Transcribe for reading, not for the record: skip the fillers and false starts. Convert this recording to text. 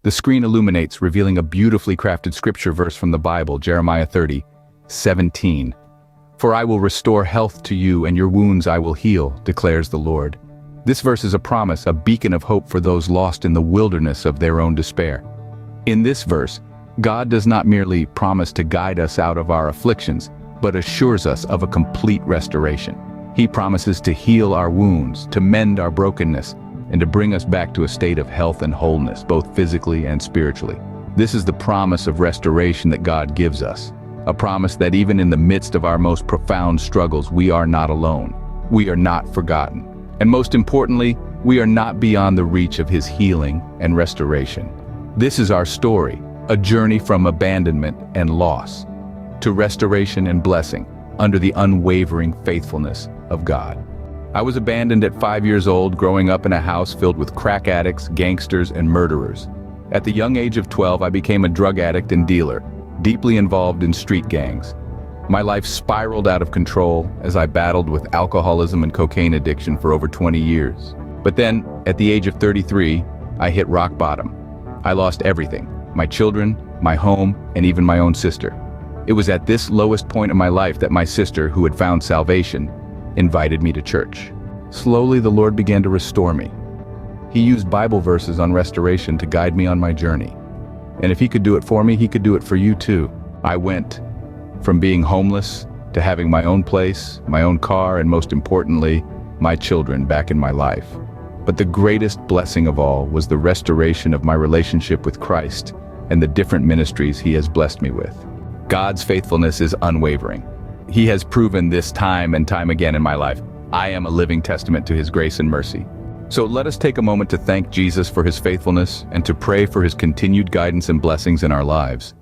The screen illuminates, revealing a beautifully crafted scripture verse from the Bible, Jeremiah 30:17. "For I will restore health to you, and your wounds I will heal, declares the Lord." This verse is a promise, a beacon of hope for those lost in the wilderness of their own despair. In this verse, God does not merely promise to guide us out of our afflictions, but assures us of a complete restoration. He promises to heal our wounds, to mend our brokenness, and to bring us back to a state of health and wholeness, both physically and spiritually. This is the promise of restoration that God gives us, a promise that even in the midst of our most profound struggles, we are not alone. We are not forgotten. And most importantly, we are not beyond the reach of His healing and restoration. This is our story, a journey from abandonment and loss to restoration and blessing under the unwavering faithfulness of God. I was abandoned at 5 years old, growing up in a house filled with crack addicts, gangsters, and murderers. At the young age of 12, I became a drug addict and dealer, deeply involved in street gangs. My life spiraled out of control as I battled with alcoholism and cocaine addiction for over 20 years. But then, at the age of 33, I hit rock bottom. I lost everything: my children, my home, and even my own sister. It was at this lowest point in my life that my sister, who had found salvation, invited me to church. Slowly, the Lord began to restore me. He used Bible verses on restoration to guide me on my journey. And if He could do it for me, He could do it for you too. I went from being homeless to having my own place, my own car, and most importantly, my children back in my life. But the greatest blessing of all was the restoration of my relationship with Christ and the different ministries He has blessed me with. God's faithfulness is unwavering. He has proven this time and time again in my life. I am a living testament to His grace and mercy. So let us take a moment to thank Jesus for His faithfulness and to pray for His continued guidance and blessings in our lives.